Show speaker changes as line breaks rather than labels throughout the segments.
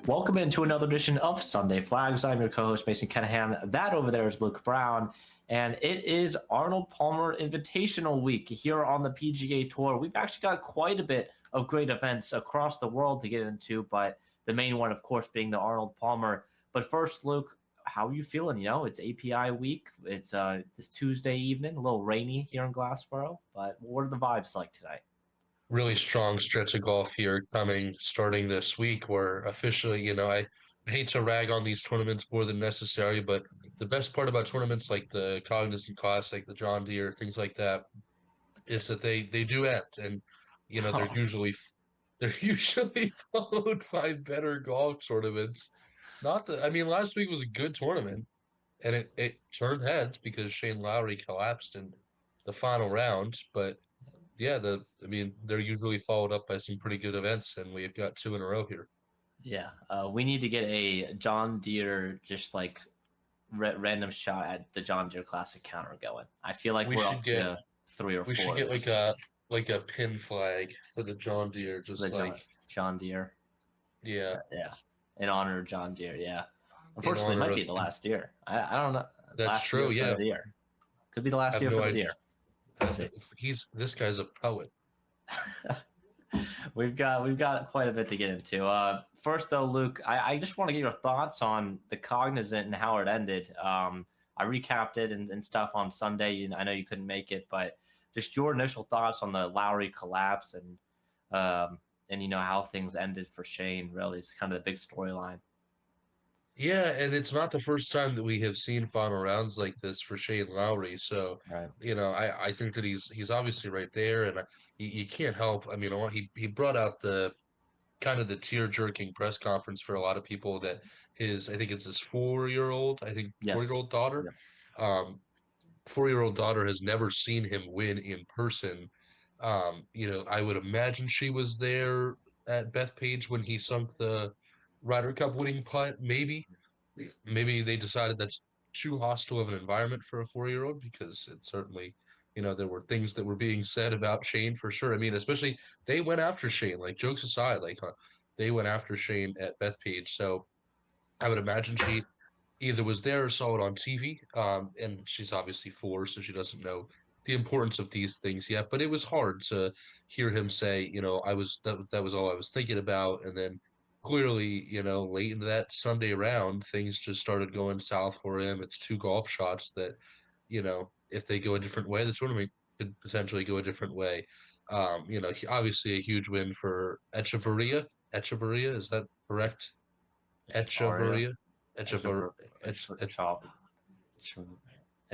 Welcome into another edition of Sunday Flags. I'm your co-host Mason Kinnahan. That over there is Luke Brown, and it is Arnold Palmer Invitational Week here on the PGA Tour. We've actually got quite a bit of great events across the world to get into, but the main one, of course, being the Arnold Palmer. But first, Luke, how are you feeling? You know, it's API week. It's this Tuesday evening, a little rainy here in Glassboro, but what are the vibes like today?
Really strong stretch of golf here starting this week where officially, I hate to rag on these tournaments more than necessary, but the best part about tournaments like the Cognizant Classic, the John Deere, things like that, is that they do end, and they're they're usually followed by better golf tournaments. Not that I mean, last week was a good tournament, and it turned heads because Shane Lowry collapsed in the final round, but yeah, they're usually followed up by some pretty good events, and we've got two in a row here.
Yeah, we need to get a John Deere just like random shot at the John Deere Classic counter going. I feel like
We
we're
should
up
get
to three or
we should
four
get
this
like a pin flag for the John Deere,
the
just like
John Deere.
yeah,
Yeah, in honor of John Deere. Yeah,
in
unfortunately, it
honor
might
of
be the last year. I don't know.
that's
Last
true.
year for
Yeah,
the Deere could be the
I
last
have
year
no
for the
idea.
Deere. We'll see.
This guy's a poet.
we've got quite a bit to get into. First though, Luke, I just want to get your thoughts on the Cognizant and how it ended. I recapped it and stuff on Sunday. I know you couldn't make it, but just your initial thoughts on the Lowry collapse and how things ended for Shane. Really, it's kind of the big storyline.
Yeah, and it's not the first time that we have seen final rounds like this for Shane Lowry. So,
Right.
I think that he's obviously right there, and you can't help. I mean, he brought out the kind of the tear-jerking press conference for a lot of people that I think it's his 4-year-old, I think
Yes.
4-year-old daughter.
Yep.
Um, 4-year-old daughter has never seen him win in person. I would imagine she was there at Bethpage when he sunk the Ryder Cup winning putt. Maybe they decided that's too hostile of an environment for a 4-year-old because it certainly, there were things that were being said about Shane for sure. I mean, especially they went after Shane, like jokes aside, they went after Shane at Bethpage. So I would imagine she either was there or saw it on TV. And she's obviously 4, so she doesn't know the importance of these things yet. But it was hard to hear him say, that was all I was thinking about. And then clearly, late into that Sunday round, things just started going south for him. It's 2 golf shots that, if they go a different way, the tournament could potentially go a different way. Obviously a huge win for Echeverria. Echeverria, is that correct?
Echevarria.
Echeverria. Echever,
Echevar-
Ech,
Eche-
Ech,
Eche- Eche-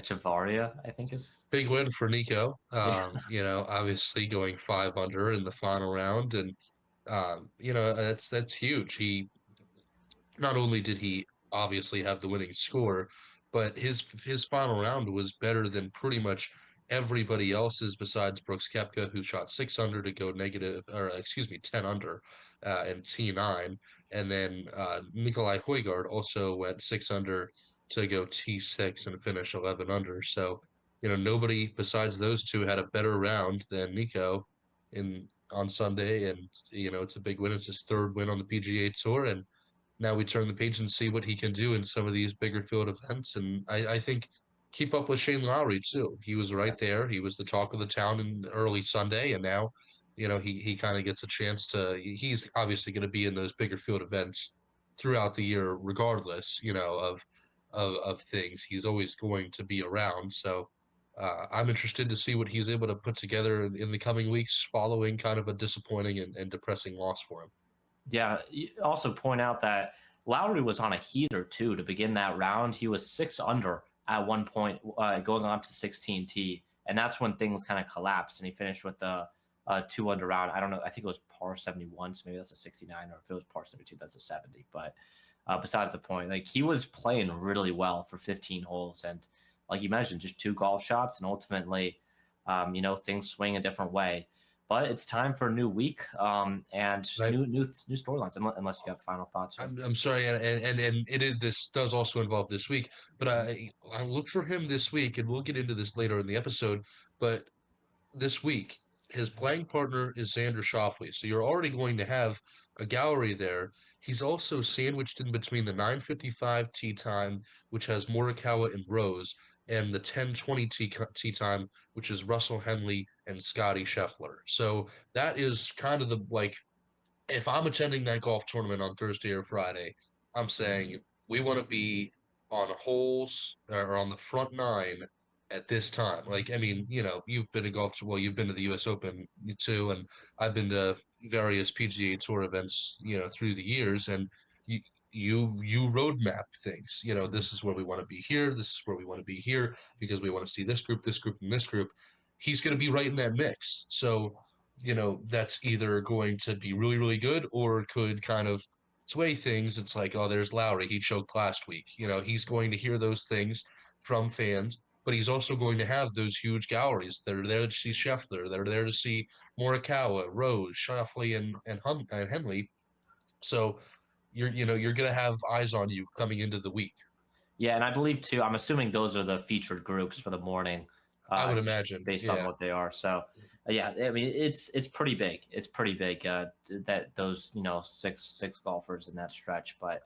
Echevarria, I think is.
Big win for Nico.
Yeah.
Obviously going 5 under in the final round, and that's huge. He not only did he obviously have the winning score, but his final round was better than pretty much everybody else's besides Brooks Koepka, who shot 6 under to go negative, or excuse me, 10 under in T9, and then Nikolai Højgaard also went 6 under to go T6 and finish 11 under. So nobody besides those two had a better round than Nico in on Sunday, and it's a big win. It's his third win on the PGA Tour, and now we turn the page and see what he can do in some of these bigger field events. And I think keep up with Shane Lowry too. He was right there. He was the talk of the town in early Sunday, and now, he kind of gets a chance to. He's obviously going to be in those bigger field events throughout the year, regardless, of things. He's always going to be around. So. I'm interested to see what he's able to put together in the coming weeks following kind of a disappointing and depressing loss for him.
Yeah. You also point out that Lowry was on a heater too to begin that round. He was 6 under at one point, going on to 16T, and that's when things kind of collapsed. And he finished with the 2 under round. I don't know. I think it was par 71, so maybe that's a 69, or if it was par 72, that's a 70. But besides the point, like he was playing really well for 15 holes, and like you mentioned, just 2 golf shots, and ultimately, things swing a different way. But it's time for a new week and
Right.
new storylines. Unless you have final thoughts here.
I'm sorry, this does also involve this week, but I look for him this week, and we'll get into this later in the episode. But this week, his playing partner is Xander Schauffele, so you're already going to have a gallery there. He's also sandwiched in between the 9:55 tee time, which has Morikawa and Rose, and the 10:20 tee time, which is Russell Henley and Scotty Scheffler. So that is kind of the like if I'm attending that golf tournament on Thursday or Friday, I'm saying we want to be on holes or on the front nine at this time. Like, I mean, you've been to you've been to the U.S. Open too, and I've been to various PGA Tour events, through the years, and you you roadmap things.
Mhm.
This is where we want to be here. This is where we want to be here because we want to see this group, and this group. He's going to be right in that mix. So that's either going to be really, really good or could kind of sway things. It's like, oh, there's Lowry. He choked last week. He's going to hear those things from fans, but he's also going to have those huge galleries that are there to see Scheffler, that are there to see Morikawa, Rose, Schauffele, and Henley. So you're going to have eyes on you coming into the week.
Yeah, and I believe too. I'm assuming those are the featured groups for the morning,
I would
just
imagine.
based on
Yeah.
what they are. So, yeah, I mean, it's pretty big. It's pretty big that those six golfers in that stretch. But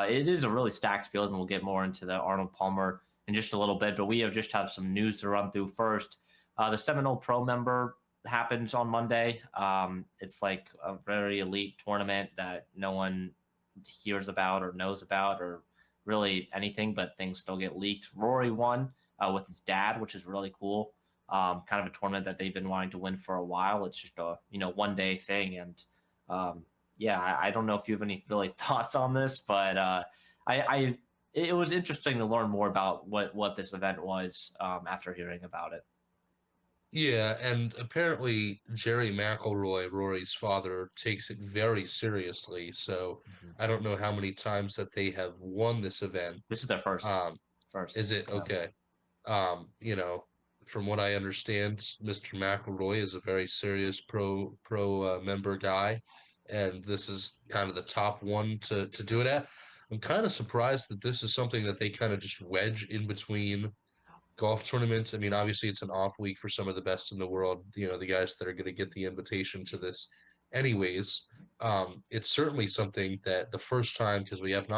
it is a really stacked field, and we'll get more into the Arnold Palmer in just a little bit. But we have some news to run through first. The Seminole Pro-Member happens on Monday. It's like a very elite tournament that no one hears about or knows about or really anything, but things still get leaked. Rory won with his dad, which is really cool. Kind of a tournament that they've been wanting to win for a while. It's just a 1 day thing, and yeah, I don't know if you have any really thoughts on this, but I it was interesting to learn more about what this event was after hearing about it.
Yeah, and apparently Jerry McElroy, Rory's father, takes it very seriously. So
Mhm.
I don't know how many times that they have won this event.
This is their first.
Um,
First.
is it
Um,
okay? Um, you know, from what I understand, Mr. McElroy is a very serious pro member guy, and this is kind of the top one to do it at. I'm kind of surprised that this is something that they kind of just wedge in between golf tournaments. I mean, obviously it's an off week for some of the best in the world, the guys that are going to get the invitation to this anyways. It's certainly something that the first time, because we haven't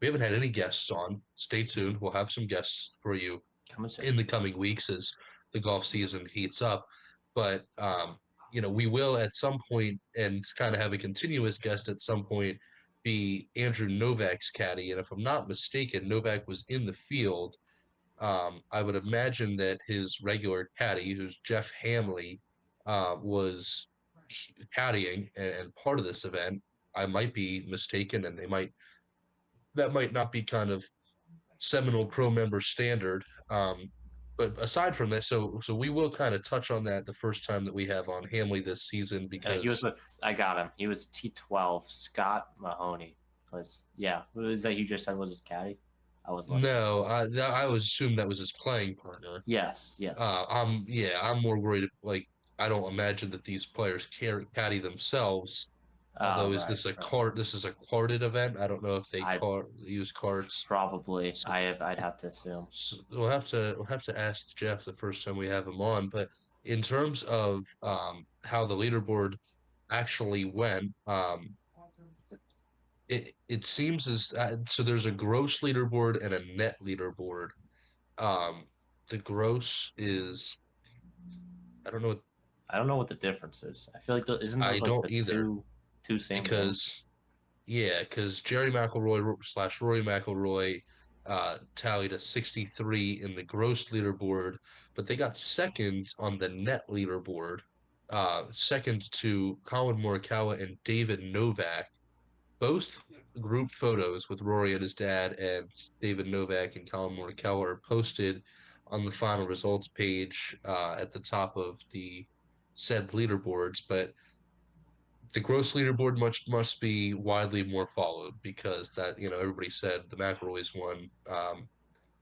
had any guests on. Stay tuned. We'll have some guests for you
Coming soon.
in the coming weeks as the golf season heats up. But we will at some point and kind of have a continuous guest at some point be Andrew Novak's caddy. And if I'm not mistaken, Novak was in the field. I would imagine that his regular caddy, who's Jeff Hamley, was caddying and part of this event. I might be mistaken, and that might not be kind of Seminole Pro-Member standard. But aside from that, so we will kind of touch on that the first time that we have on Hamley this season
He was
because
with. I got him. He was T12. Scott Mahoney was. Yeah, what was that you just said was his caddy? I was listening.
no, I would assume that was his playing partner.
Yes. Yes.
I'm more worried. Like, I don't imagine that these players caddy themselves.
Oh,
Although, is
right.
this a
Right.
cart? This is a carted event. I don't know if they
I
use carts.
probably.
So,
I'd have to assume.
so we'll have to ask Jeff the first time we have him on. But in terms of how the leaderboard actually went, it seems as so there's a gross leaderboard and a net leaderboard. Um, the gross is I don't know.
I don't know what the difference is. I feel like isn't
I
those like
don't
the
either
two same things?
because because Jerry McElroy slash Rory McElroy tallied a 63 in the gross leaderboard, but they got second on the net leaderboard, second to Colin Morikawa and David Novak. Both group photos with Rory and his dad and David Novak and Colin Morikawa are posted on the final results page at the top of the said leaderboards, but the gross leaderboard must be widely more followed because that everybody said the McElroys won.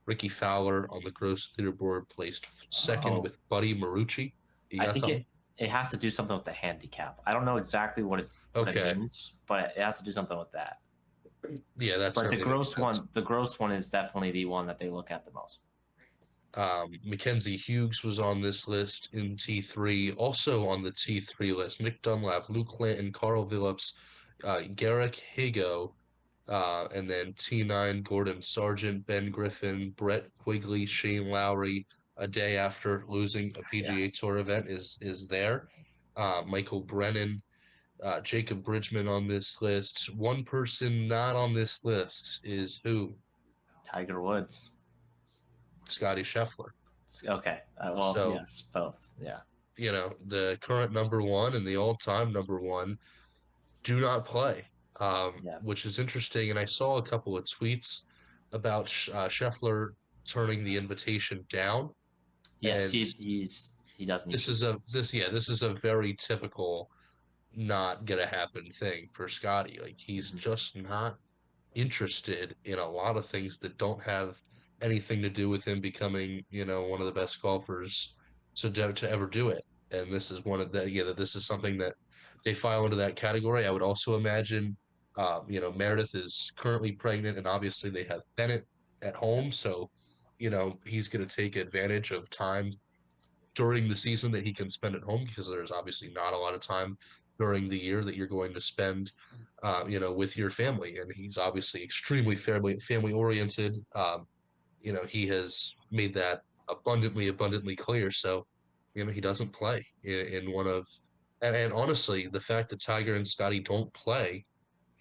Ricky Fowler on the gross leaderboard placed second
Oh,
with Buddy Marucci. You
I
got
think
something?
it has to do something with the handicap. I don't know exactly what it
Okay,
means, but it has to do something with that.
yeah, that
But
certainly makes sense.
the gross one is definitely the one that they look at the most.
Mackenzie Hughes was on this list in T3. Also on the T3 list, Nick Dunlap, Luke Clanton, Carl Phillips, Garrick Higo, and then T9 Gordon Sargent, Ben Griffin, Brett Quigley, Shane Lowry. A day after losing a
Yeah,
PGA Tour event is there. Michael Brennan, Jacob Bridgman on this list. One person not on this list is who?
Tiger Woods.
Scotty Scheffler.
Okay. Well,
So,
yes, both. Yeah.
the current number one and the all-time number one do not play,
Yeah.
which is interesting. And I saw a couple of tweets about Scheffler turning the invitation down,
Yes,
and
he doesn't usually lose.
this is a very typical not gonna happen thing for Scotty. Like he's
Mhm.
just not interested in a lot of things that don't have anything to do with him becoming, one of the best golfers to ever do it. And this is one of the, this is something that they file into that category. I would also imagine, Meredith is currently pregnant, and obviously they have Bennett at
Yeah.
home, so he's going to take advantage of time during the season that he can spend at home, because there's obviously not a lot of time during the year that you're going to spend, with your family. And he's obviously extremely family oriented. He has made that abundantly clear. So, he doesn't play in one of, and honestly, the fact that Tiger and Scotty don't play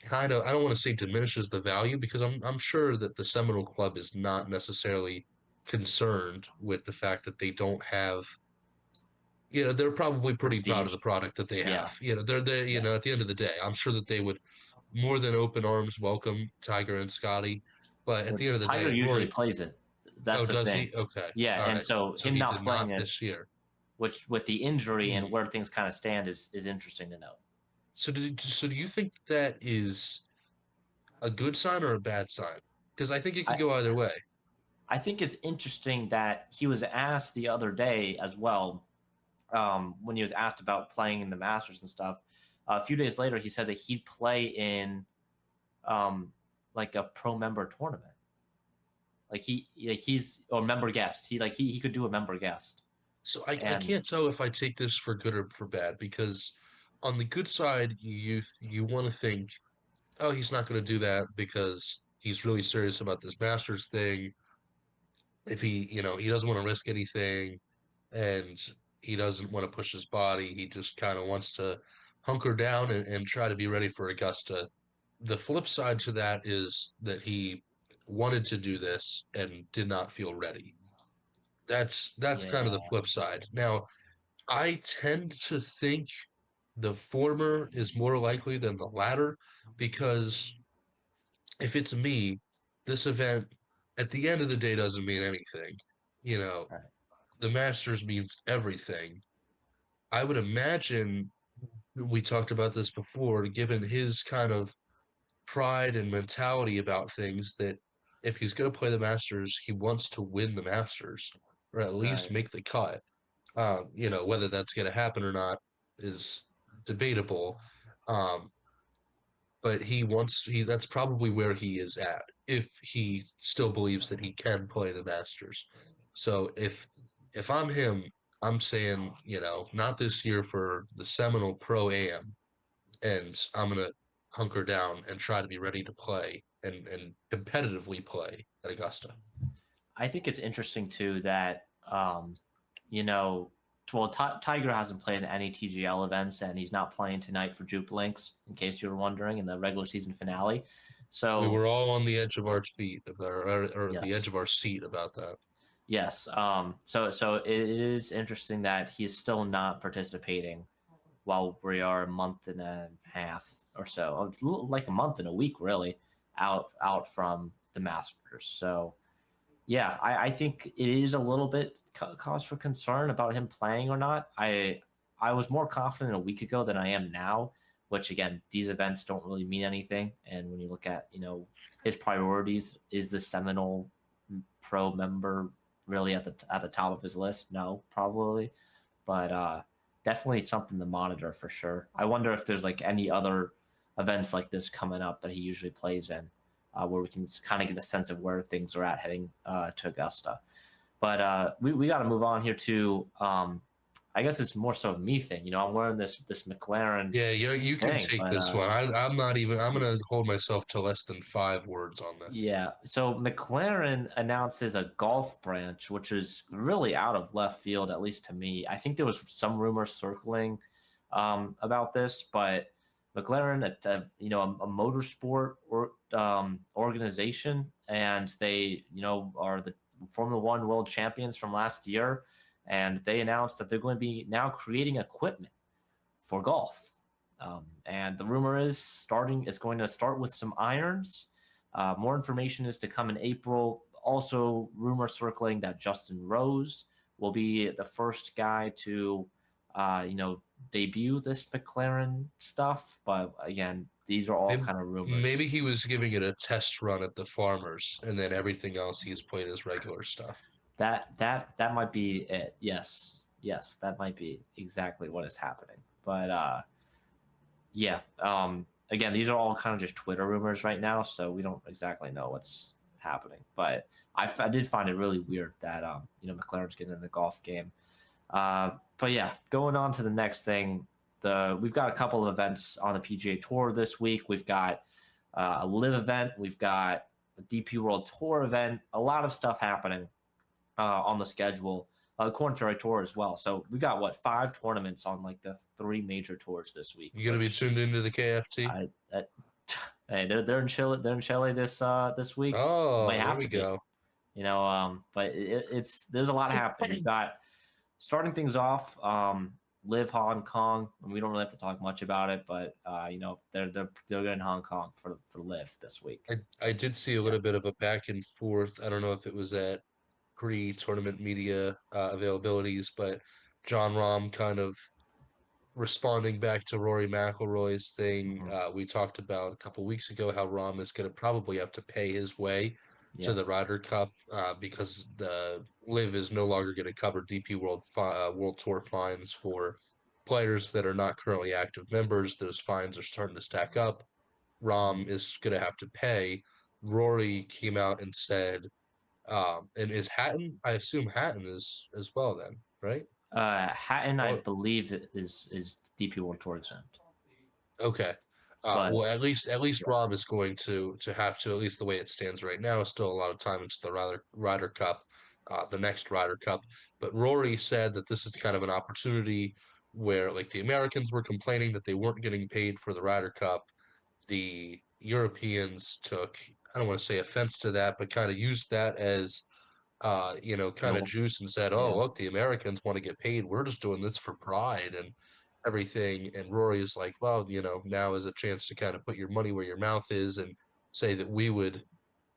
kind of, I don't want to say diminishes the value, because I'm sure that the Seminole Club is not necessarily concerned with the fact that they don't have, they're probably pretty proud of
Prestige.
the product that they have.
Yeah.
They're
Yeah.
at the end of the day, I'm sure that they would more than open arms welcome Tiger and Scotty. But at the
Which
end of the
Tiger
day,
usually
Rory,
plays it.
oh,
That's the
does
thing.
he? Okay.
Yeah,
All
and
right.
so
So
him
he
not
did
playing
not
it,
this year.
which with the injury
Hmm.
and where things kind of stand, is interesting to note.
So do you think that is a good sign or a bad sign? Because I think it could
I
go either way.
I think it's interesting that he was asked the other day as well, when he was asked about playing in the Masters and stuff. A few days later, he said that he'd play in um, like a pro member tournament. He's or member guest. He could do a member guest.
So I
And
can't tell if I take this for good or for bad, because on the good side, you want to think, oh, he's not going to do that because he's really serious about this Masters thing. If he doesn't want to risk anything, and he doesn't want to push his body, he just kind of wants to hunker down and try to be ready for Augusta. The flip side to that is that he wanted to do this and did not feel ready. That's kind of
yeah,
the flip side. Now, I tend to think the former is more likely than the latter, because if it's me, this event at the end of the day doesn't mean anything. You know,
right,
the Masters means everything. I would imagine, we talked about this before, given his kind of pride and mentality about things, that if he's going to play the Masters, he wants to win the Masters, or at least
right.
make the cut. Whether that's going to happen or not is debatable. Um, but that's probably where he is at, if he still believes that he can play the Masters. So if I'm him, I'm saying, not this year for the Seminole Pro-Am, and I'm gonna hunker down and try to be ready to play and competitively play at Augusta.
I think it's interesting too that you know, well, Tiger hasn't played in any TGL events, and he's not playing tonight for Juke Links, in case you were wondering, in the regular season finale.
We
So
were all on the edge of our feet, or the edge
yes,
of our seat about that.
yes. So it is interesting that he's still not participating while we are a month and a half or so, like a month and a week, really, out from the Masters. So yeah, I think it is a little bit cause for concern about him playing or not. I was more confident a week ago than I am now, which again, these events don't really mean anything. And when you look at, his priorities, is the Seminole Pro member really at the top of his list? No, probably, but definitely something to monitor for sure. I wonder if there's like any other events like this coming up that he usually plays in, where we can kind of get a sense of where things are at heading to Augusta. But we got to move on here to I guess it's more so a me thing. You know, I'm wearing this McLaren
Yeah, you can
thing,
take
but
this one. I'm not even. I'm gonna hold myself to less than 5 words on this.
yeah. So McLaren announces a golf branch, which is really out of left field, at least to me. I think there was some rumors circling about this, but McLaren, you know, a motorsport organization, and they, you know, are the Formula One world champions from last year, and they announced that they're going to be now creating equipment for golf. And the rumor is starting. It's going to start with some irons. More information is to come in April. Also, rumor circling that Justin Rose will be the first guy to, you know, debut this McLaren stuff. But again, these are all
Maybe,
kind of rumors.
maybe he was giving it a test run at the Farmers, and then everything else he's played as regular stuff.
That might be it. Yes, yes, that might be exactly what is happening. But yeah. Again, these are all kind of just Twitter rumors right now, so we don't exactly know what's happening. But I did find it really weird that you know, McLaren's getting in the golf game. But yeah, going on to the next thing, we've got a couple of events on the PGA Tour this week. We've got a live event, we've got a DP World Tour event, a lot of stuff happening on the schedule. The Corn Ferry Tour as well. So we got what, 5 tournaments on like the 3 major tours this week.
You gonna be
Which
tuned into the KFT?
I hey, they're in Chile. They're in Chile this week. Might
Oh, there
have
we
to be,
go.
you know. But it's there's a lot happening. We've got starting things off. Live Hong Kong, and we don't really have to talk much about it, but you know, they're in Hong Kong for Live this week.
I did see a
Yeah.
little bit of a back and forth. I don't know if it was at pre-tournament media availabilities, but John Rahm kind of responding back to Rory McIlroy's thing.
Hmm.
We talked about a couple weeks ago how Rahm is going to probably have to pay his way to
Yeah.
the Ryder Cup because the Live is no longer going to cover DP World Tour fines for players that are not currently active members. Those fines are starting to stack up.
Mhm.
Rahm is going to have to pay. Rory came out and said, and is Hatton? I assume Hatton is as well. Then, right?
Hatton, I
Oh,
believe, is DP World Tour exempt,
okay.
but
Well, at least
yeah.
Rob is going to have to, at least the way it stands right now, still a lot of time into the Ryder Cup, the next Ryder Cup. But Rory said that this is kind of an opportunity where, like, the Americans were complaining that they weren't getting paid for the Ryder Cup. The Europeans took, I don't want to say offense to that, but kind of used that as kind of
No,
juice and said, "Oh,
yeah.
look, the Americans want to get paid. We're just doing this for pride and everything." And Rory's like, "Well, now is a chance to kind of put your money where your mouth is and say that we would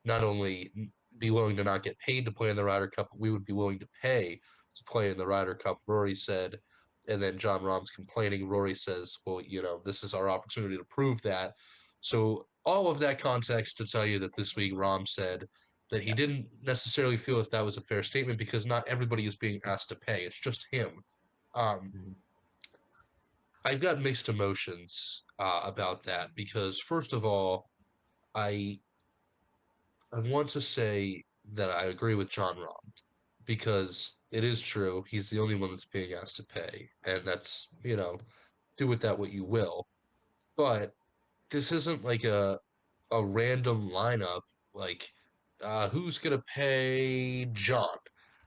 not only be willing to not get paid to play in the Ryder Cup, but we would be willing to pay to play in the Ryder Cup." Rory said, and then John Rahm's complaining. Rory says, "Well, this is our opportunity to prove that." So all of that context to tell you that this week Rahm said that he
Yeah.
didn't necessarily feel if that was a fair statement because not everybody is being asked to pay. It's just him. Um,
Mhm.
I've got mixed emotions about that because first of all, I I want to say that I agree with John Rahm because it is true. He's the only one that's being asked to pay, and that's, do with that what you will. But this isn't like a random lineup like who's gonna pay John?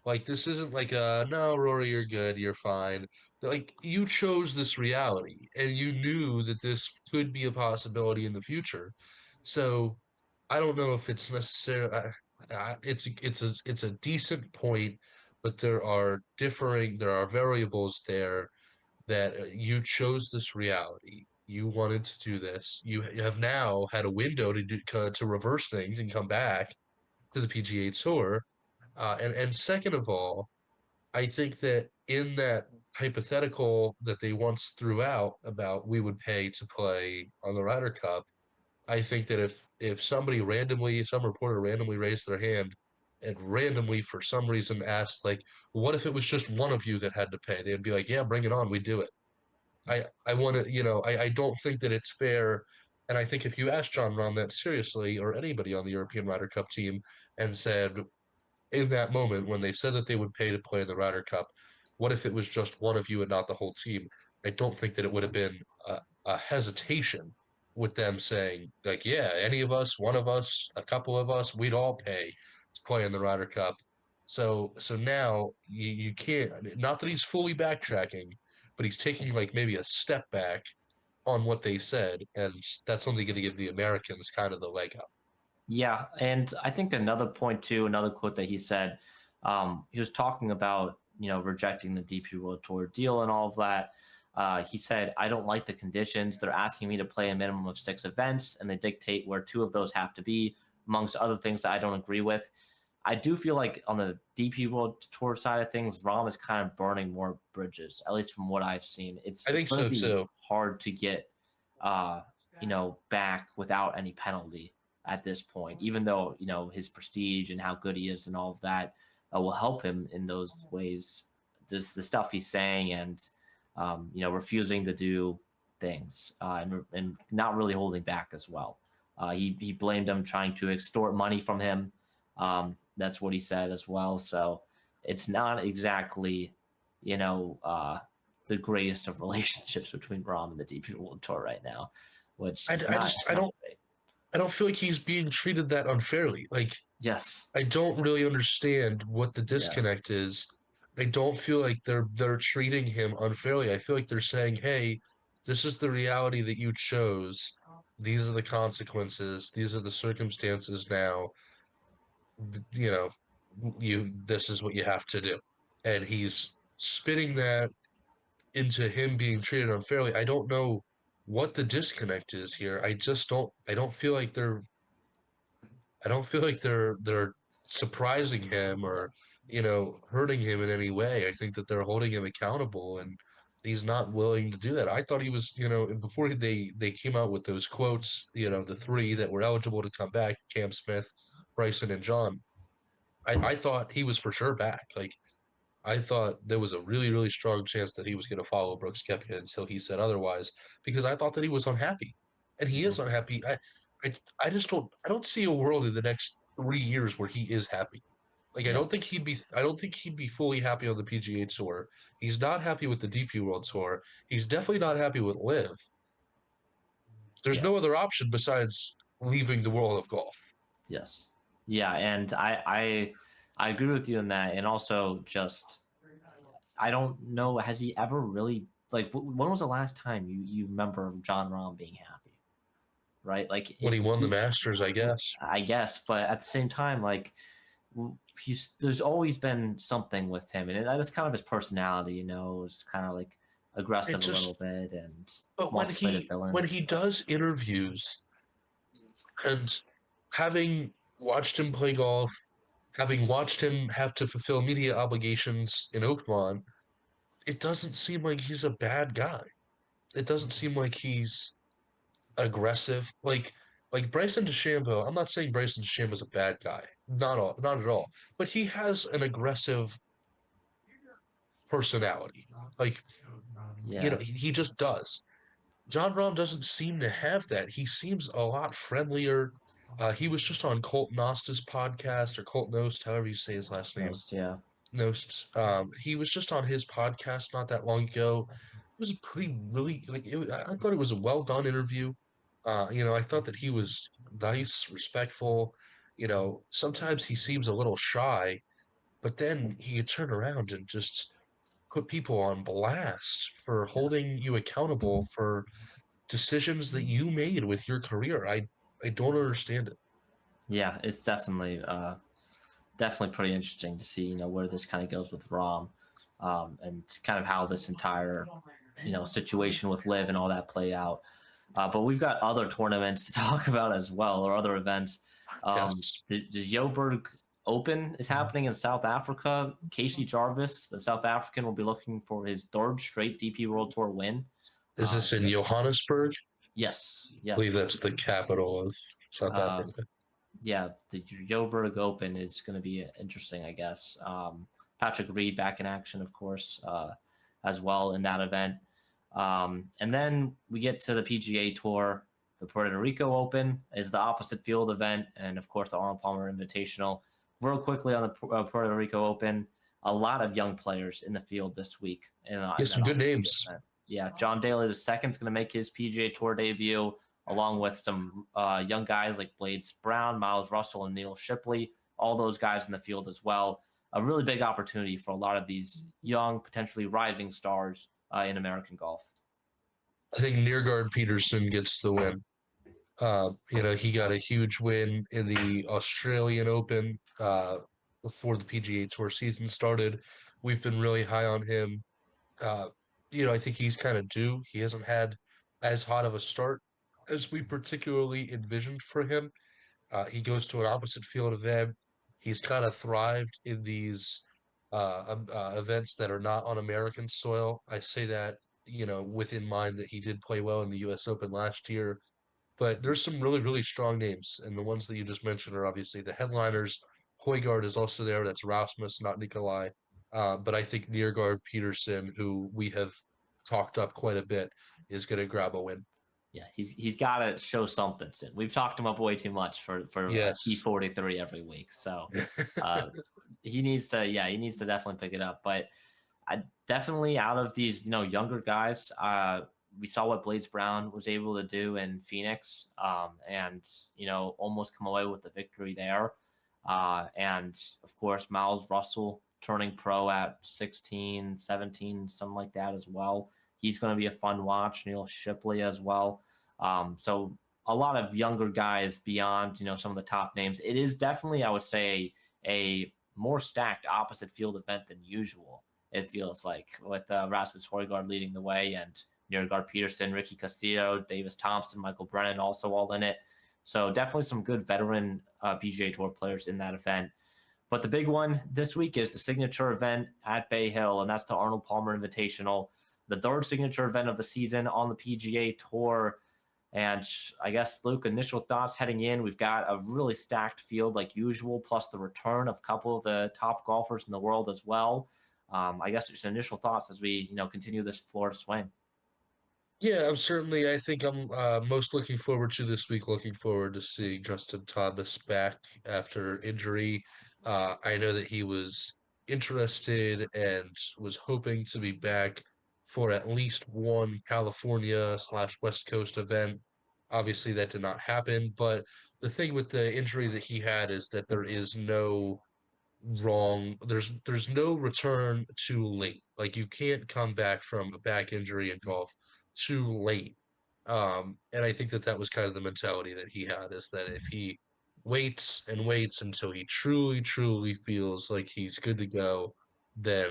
Like this isn't like no, Rory, you're good, you're fine. Like you chose this reality and you knew that this could be a possibility in the future. So I don't know if it's necessary. It's a decent point, but there are variables there that you chose this reality. You wanted to do this. You have now had a window to reverse things and come back to the PGA Tour. And second of all, I think that in that hypothetical that they once threw out about we would pay to play on the Ryder Cup, I think that if some reporter randomly raised their hand and randomly for some reason asked like, what if it was just one of you that had to pay? They'd be like, yeah, bring it on, we do it. I want to, I don't think that it's fair. And I think if you asked John Rahm that seriously, or anybody on the European Ryder Cup team, and said in that moment when they said that they would pay to play in the Ryder Cup, What if it was just one of you and not the whole team? I don't think that it would have been a hesitation with them saying, like, yeah, any of us, one of us, a couple of us, we'd all pay to play in the Ryder Cup. So now you can't, not that he's fully backtracking, but he's taking like maybe a step back on what they said, and that's only going to give the Americans kind of the leg up.
Yeah, and I think another point too, another quote that he said, he was talking about rejecting the DP World Tour deal and all of that. He said, "I don't like the conditions. They're asking me to play a minimum of 6 events, and they dictate where 2 of those have to be, amongst other things that I don't agree with." I do feel like on the DP World Tour side of things, Rahm is kind of burning more bridges, at least from what I've seen.
I
It's
think
going to
so
be
too.
hard to get, back without any penalty at this point, even though his prestige and how good he is and all of that will help him in those ways. Just the stuff he's saying and refusing to do things and not really holding back as well. He blamed him trying to extort money from him. That's what he said as well. So it's not exactly the greatest of relationships between Rahm and the DP World Tour right now, which is
I
not,
just
it's not great.
I don't feel like he's being treated that unfairly. Like
Yes.
I don't really understand what the
Yeah.
disconnect is. I don't feel like they're treating him unfairly. I feel like they're saying, "Hey, this is the reality that you chose. These are the consequences. These are the circumstances now. You know, you this is what you have to do." And he's spitting that into him being treated unfairly. I don't know what the disconnect is here. I don't feel like they're surprising him or hurting him in any way. I think that they're holding him accountable, and he's not willing to do that. I thought he was, before they came out with those quotes, the 3 that were eligible to come back, Cam Smith, Bryson, and John. I thought he was for sure back. Like I thought there was a really, really strong chance that he was going to follow Brooks Koepka until he said otherwise, because I thought that he was unhappy, and he
Mhm.
is unhappy. I, I just I don't see a world in the next 3 years where he is happy. Like
Yes.
I don't think he'd be fully happy on the PGA Tour. He's not happy with the DP World Tour. He's definitely not happy with Live. There's
Yeah.
no other option besides leaving the world of golf.
Yes. Yeah. And I agree with you in that. And also just, I don't know, has he ever really, like, when was the last time you remember John Rahm being happy? Right. Like
When
it,
he won the Masters, I guess.
I guess, but at the same time, like, there's always been something with him, and that's kind of his personality. It's kind of like
It
aggressive a little
just
bit and
but
wants to play the
when
villain.
he does interviews, and having watched him play golf, having watched him have to fulfill media obligations in Oakmont, it doesn't seem like he's a bad guy. It doesn't seem like he's aggressive. Like Bryson DeChambeau, I'm not saying Bryson DeChambeau is a bad guy. Not at all. But he has an aggressive personality. Like,
Yeah.
he just does. John Rahm doesn't seem to have that. He seems a lot friendlier. He was just on Colt Nosta's podcast, or Colt Nost, however you say his last name.
Most, yeah.
Nost. He was just on his podcast not that long ago. It was a pretty really I thought it was a well done interview. I thought that he was nice, respectful. Sometimes he seems a little shy, but then he could turn around and just put people on blast for
Yeah.
holding you accountable for decisions that you made with your career. I don't understand it.
Yeah, it's definitely pretty interesting to see, where this kind of goes with Rom, and kind of how this entire, situation with Liv and all that play out. But we've got other tournaments to talk about as well, or other events.
Yes.
The Joburg Open is happening in South Africa. Casey Jarvis, the South African, will be looking for his 3rd straight DP World Tour win.
Is this in Johannesburg?
Yes,
I believe
yes.
that's the capital of South
Uh,
Africa.
yeah, the Joburg Open is going to be interesting, I guess. Patrick Reed back in action, of course, as well in that event. And then we get to the PGA Tour. The Puerto Rico Open is the opposite field event, and of course the Arnold Palmer Invitational. Real quickly on the Puerto Rico Open, a lot of young players in the field this week in that
some good
opposite field
names.
event. Yeah, John Daly II is going to make his PGA Tour debut, along with some young guys like Blades Brown, Miles Russell, and Neil Shipley. All those guys in the field as well. A really big opportunity for a lot of these young, potentially rising stars in American golf.
I think Neergaard Peterson gets the win. He got a huge win in the Australian Open before the PGA Tour season started. We've been really high on him. I think he's kind of due. He hasn't had as hot of a start as we particularly envisioned for him. He goes to an opposite field event. He's kind of thrived in these events that are not on American soil. I say that, with in mind that he did play well in the U.S. Open last year. But there's some really, really strong names, and the ones that you just mentioned are obviously the headliners. Højgaard is also there. That's Rasmus, not Nikolai. But I think Neergaard Peterson, who we have talked up quite a bit, is going to grab a win.
Yeah, he's got to show something soon. We've talked him up way too much for
Yes.
T43 every week, so he needs to definitely pick it up. But I definitely, out of these younger guys, we saw what Blades Brown was able to do in Phoenix, and almost come away with the victory there. And of course, Miles Russell turning pro at 16, 17, something like that as well. He's going to be a fun watch. Neil Shipley as well. So a lot of younger guys beyond some of the top names. It is definitely, I would say, a more stacked opposite field event than usual. It feels like, with Rasmus Højgaard leading the way, and Neergaard Peterson, Ricky Castillo, Davis Thompson, Michael Brennan also all in it. So definitely some good veteran PGA Tour players in that event. But the big one this week is the signature event at Bay Hill, and that's the Arnold Palmer Invitational, the third signature event of the season on the PGA Tour. And I guess, Luke, initial thoughts heading in. We've got a really stacked field like usual, plus the return of a couple of the top golfers in the world as well. I guess just initial thoughts as we continue this Florida swing.
Yeah, I think I'm most looking forward to this week, looking forward to seeing Justin Thomas back after injury. I know that he was interested and was hoping to be back for at least one California/West Coast event. Obviously, that did not happen, but the thing with the injury that he had is that there is no wrong. There's no return too late. Like, you can't come back from a back injury in golf too late. And I think that was kind of the mentality that he had, is that if he waits and waits until he truly, truly feels like he's good to go, then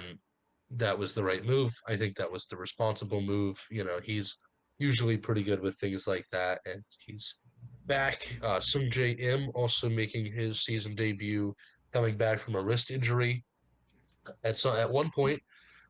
that was the right move. I think that was the responsible move. He's usually pretty good with things like that, and he's back. Sung Jae Im also making his season debut, coming back from a wrist injury. At one point,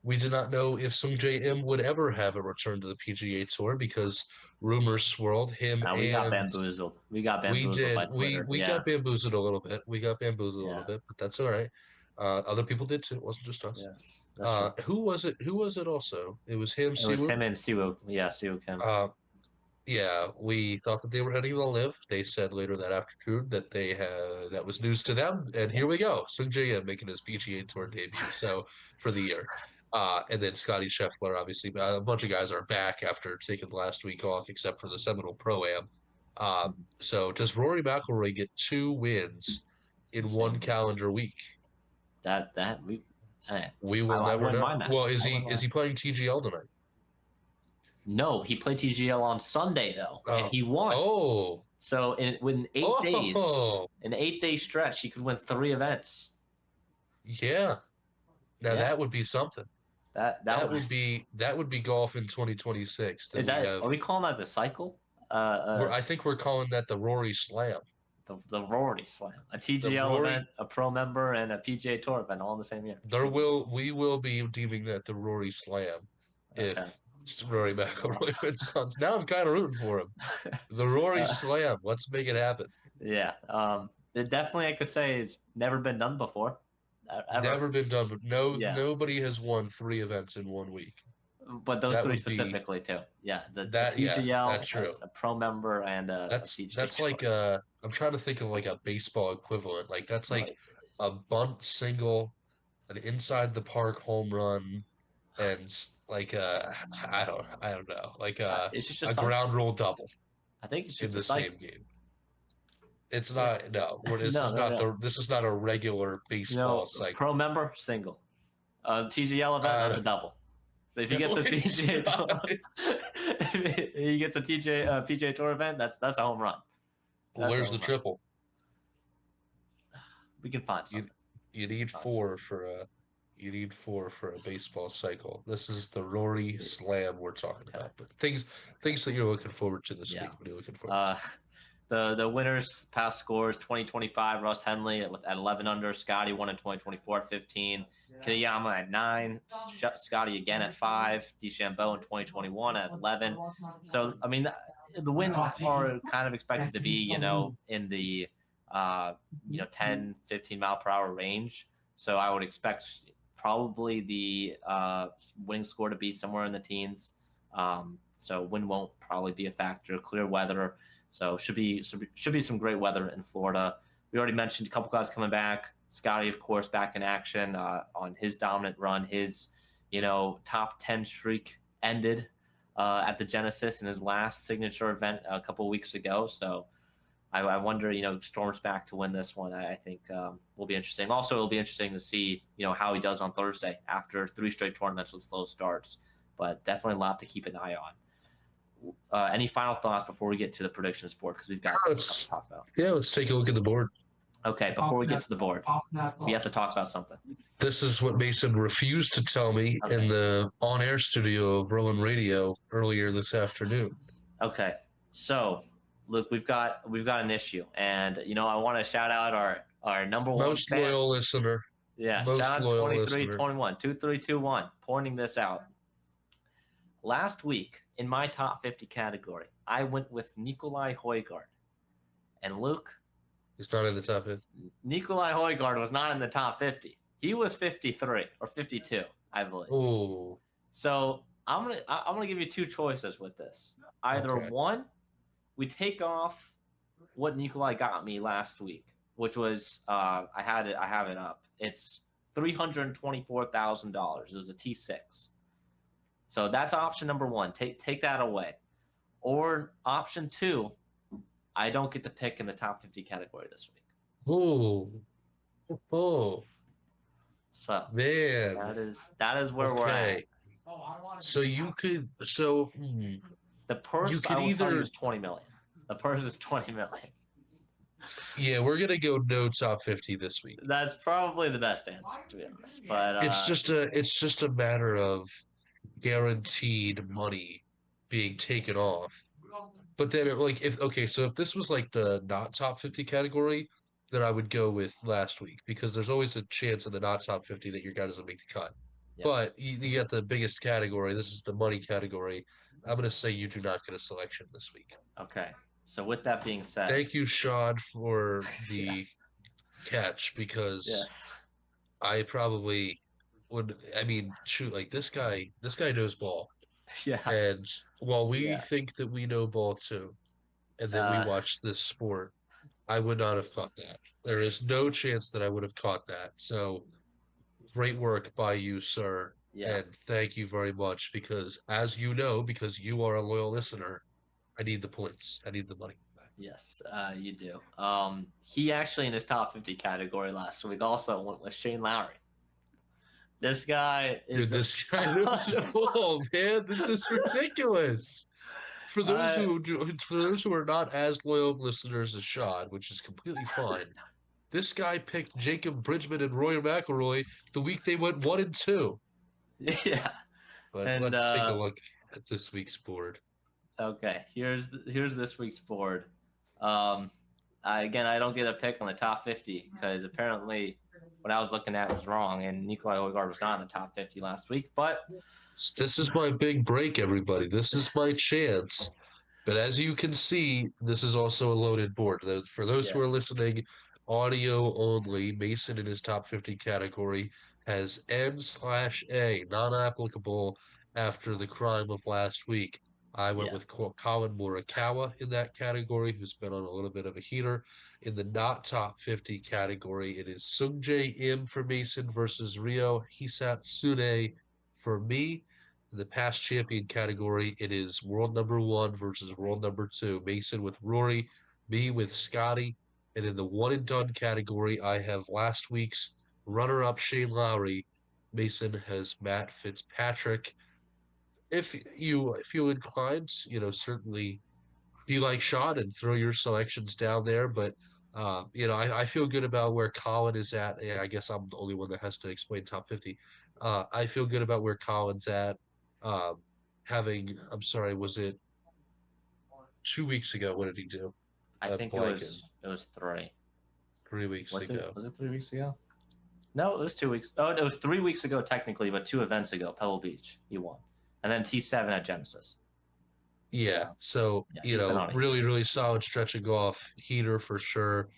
we did not know if Sung Jae Im would ever have a return to the PGA Tour, because rumors swirled him
We got
and
bamboozled. We got
we
bamboozled
did
by Twitter.
we
Yeah.
got bamboozled a little bit. We got bamboozled a
Yeah.
little bit, but that's all right. Other people did too. It wasn't just us.
Yes. That's true.
Who was it? Who was it also? It was him,
It was
Siwoo.
him and Siwoo. Yeah, Siwoo Kim.
Yeah, we thought that they were heading to live. They said later that afternoon that that was news to them, and here we go. Sung Jae Im making his PGA Tour debut, so for the year. And then Scotty Scheffler, obviously, a bunch of guys are back after taking the last week off, except for the Seminole Pro-Am. So does Rory McIlroy get 2 wins in one calendar week? We will never know. Well, is he playing TGL tonight?
No, he played TGL on Sunday though, and he won.
Oh,
so within 8 days, an 8-day stretch, he could win 3 events.
Yeah. Now that would be something. That would be golf in 2026.
Are we calling that the cycle?
I think we're calling that the Rory Slam.
The Rory Slam, a TGL event, a Pro-Member, and a PGA Tour event all in the same year.
We will be deeming that the Rory Slam if Rory McIlroy wins. Now I'm kind of rooting for him. The Rory Slam. Let's make it happen.
Yeah. It definitely, I could say, it's never been done before. Ever.
Never been done, but nobody has won 3 events in 1 week.
But those 3 specifically too. Yeah, the TGL, a Pro-Member, and
that's like I'm trying to think of like a baseball equivalent. Like that's like a bunt single, an inside the park home run and like I don't know, like
It's just a
a
cycle.
ground rule double
I think it's
in
just a
the same
cycle.
game. It's
Yeah.
not no. This
No,
is
no,
not
no.
this is not a regular baseball
Pro
cycle.
member single. TGL event, that's
Uh,
a double. But if he gets
no,
the
it's
PGA Tour,
not.
if he gets the PGA Tour event, that's a home run.
Well,
That's a
where's the
home run.
triple?
We can find
You
something.
you need
Find something.
four for a baseball cycle. This is the Rory Slam we're talking
Okay.
about. But things that you're looking forward to this
Yeah.
week. What are you looking forward to?
Uh, the winners past scores 2025 Russ Henley at 11 under, Scotty won in 2024 at 15, Kitayama at 9, Scotty again at 5, DeChambeau in 2021 at 11. So I mean the wins are kind of expected to be in the 10 15 mile per hour range, so I would expect probably the winning score to be somewhere in the teens. So wind won't probably be a factor. Clear weather, so should be some great weather in Florida. We already mentioned a couple guys coming back. Scotty, of course, back in action on his dominant run. His top 10 streak ended at the Genesis in his last signature event a couple weeks ago. So I wonder, Storm's back to win this one. I think will be interesting. Also, it'll be interesting to see how he does on Thursday after 3 straight tournaments with slow starts. But definitely a lot to keep an eye on. Any final thoughts before we get to the predictions board? Because we've got some stuff to talk about.
Yeah, let's take a look at the board.
Okay, before we get to the board, we have to talk about something.
This is what Mason refused to tell me in the on-air studio of Rowan Radio earlier this afternoon.
Okay, so look, we've got an issue, and I want to shout out our number one
most
fan.
Loyal listener.
Yeah,
most
shout out
loyal
2321 2321 pointing this out. Last week in my top 50 category, I went with Nikolai Højgaard. And Luke,
he's not in the top 50.
Nikolai Højgaard was not in the top 50. He was 53 or 52, I believe.
Oh.
So I'm gonna give you two choices with this. Either one, we take off what Nikolai got me last week, which was I have it up. It's $324,000. It was a T6. So that's option number one. Take that away. Or option two, I don't get to pick in the top 50 category this week.
Oh.
So
man,
that is where we're at.
So you could
the purse you could either is 20 million. The purse is 20 million.
Yeah, we're gonna go no top 50 this week.
That's probably the best answer, to be honest. But
it's just a matter of guaranteed money being taken off. But then if this was like the not top 50 category, then I would go with last week, because there's always a chance in the not top 50 that your guy doesn't make the cut. Yep. But you got the biggest category. This is the money category. I'm going to say you do not get a selection this week.
Okay. So with that being said,
thank you, Sean, for the catch, because I probably would. I mean, shoot, like this guy knows ball.
Yeah.
And while we think that we know ball too, and that we watch this sport, I would not have caught that. There is no chance that I would have caught that. So great work by you, sir. Yeah. And thank you very much, because as you know, because you are a loyal listener, I need the points. I need the money.
Yes, you do. He actually in his top 50 category last week also went with Shane Lowry. This guy is
this guy knows ball, man. This is ridiculous. For those who are not as loyal listeners as Sean, which is completely fine, this guy picked Jacob Bridgman and Rory McIlroy the week they went 1-2.
Yeah.
But let's take a look at this week's board.
Okay, here's this week's board. Again, I don't get a pick on the top 50 because apparently what I was looking at was wrong, and Nikolai Højgaard was not in the top 50 last week. But
this is my big break, everybody. This is my chance. But as you can see, this is also a loaded board. For those who are listening, audio only, Mason in his top 50 category has N/A, non-applicable after the crime of last week. I went
Yeah.
with Colin Morikawa in that category, who's been on a little bit of a heater. In the not top 50 category, it is Sungjae Im for Mason versus Ryo Hisatsune for me. In the past champion category, it is world number one versus world number two. Mason with Rory, me with Scotty. And in the one and done category, I have last week's runner up Shane Lowry. Mason has Matt Fitzpatrick. If you feel inclined, certainly be like Sean and throw your selections down there. But I feel good about where Colin is at. Yeah, I guess I'm the only one that has to explain top 50. I feel good about where Colin's at. Um, I'm sorry, was it 2 weeks ago? What did he do?
I
I'm
think
blanking.
it was three.
3 weeks ago.
Was it 3 weeks ago? No, it was 2 weeks. Oh, it was 3 weeks ago technically, but 2 events ago, Pebble Beach, he won, and then T7 at Genesis.
Yeah. So,
Yeah, he's been on a
really, really solid stretch of golf. Heater for sure.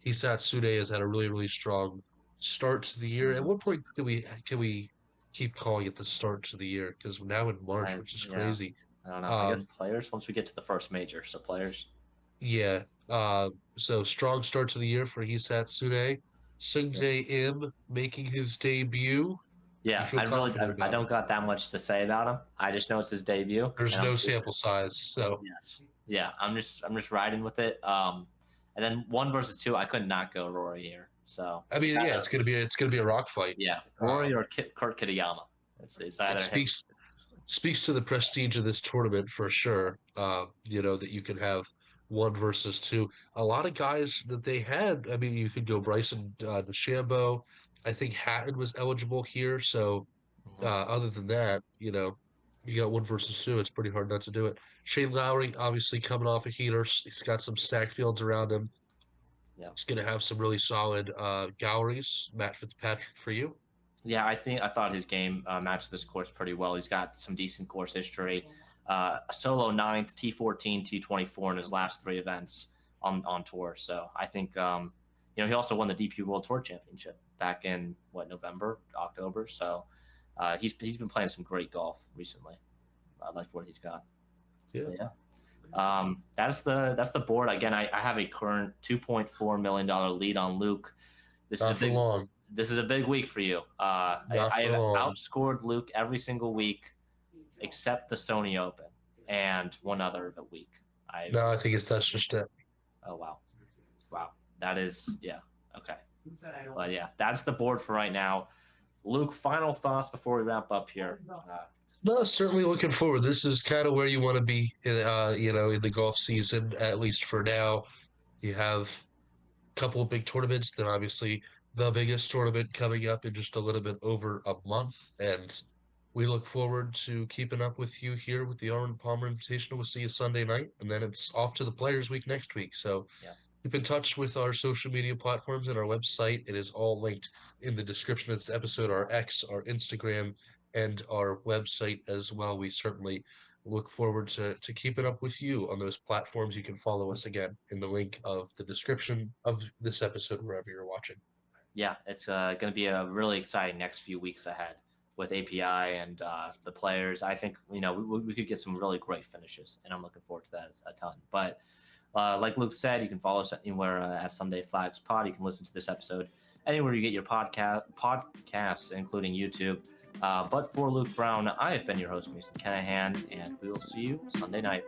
Hisatsune has had a really, really strong start to the year. At what point can we keep calling it the start to the year? Because now in March, which is
Yeah,
crazy.
I don't know. I guess
Um,
players once we get to the first major. So players.
yeah. So strong start to the year for Hisatsune.
Yes.
Sungjae Im making his debut. You
Yeah,
feel confident
I
about it.
don't got that much to say about him. I just know it's his debut,
There's
and I'm
no sample size, so
yes, yeah. I'm just riding with it. And then one versus two, I could not go Rory here. So
I mean, yeah, it's gonna be a rock fight.
yeah,
Um,
Rory or Kurt Kitayama. It's
it
either him.
speaks to the prestige of this tournament for sure. That you can have one versus two. A lot of guys that they had. I mean, you could go Bryson DeChambeau. I think Hatton was eligible here. So
Mhm.
other than that, you got one versus two. It's pretty hard not to do it. Shane Lowry, obviously coming off a heater. He's got some stack fields around him.
Yeah.
He's going to have some really solid galleries. Matt Fitzpatrick for you.
Yeah, I thought his game matched this course pretty well. He's got some decent course history. Solo ninth, T14, T24 in his last three events on tour. So I think he also won the DP World Tour Championship back in November, October. So he's been playing some great golf recently. I like what he's got.
Yeah.
But yeah. That's the board. Again, I have a current $2.4 million lead on Luke.
Not for long.
This is a big week for you.
Not
I
for long.
outscored Luke every single week except the Sony Open and one other week.
No, I think that's just it.
Oh wow, that is okay. But yeah, that's the board for right now. Luke, final thoughts before we wrap up here.
No, certainly looking forward. This is kind of where you want to be, in the golf season, at least for now. You have a couple of big tournaments, then obviously the biggest tournament coming up in just a little bit over a month. And we look forward to keeping up with you here with the Arnold Palmer Invitational. We'll see you Sunday night, and then it's off to the Players Week next week. So
Yeah.
keep in touch with our social media platforms and our website. It is all linked in the description of this episode, our X, our Instagram, and our website as well. We certainly look forward to keeping up with you on those platforms. You can follow us again in the link of the description of this episode, wherever you're watching.
Yeah, it's going to be a really exciting next few weeks ahead with API and the players. I think we could get some really great finishes, and I'm looking forward to that a ton. But like Luke said, you can follow us anywhere at Someday Flags Pod. You can listen to this episode anywhere you get your podcasts, including YouTube. But for Luke Brown, I have been your host, Mason Kinnahan, and we will see you Sunday night.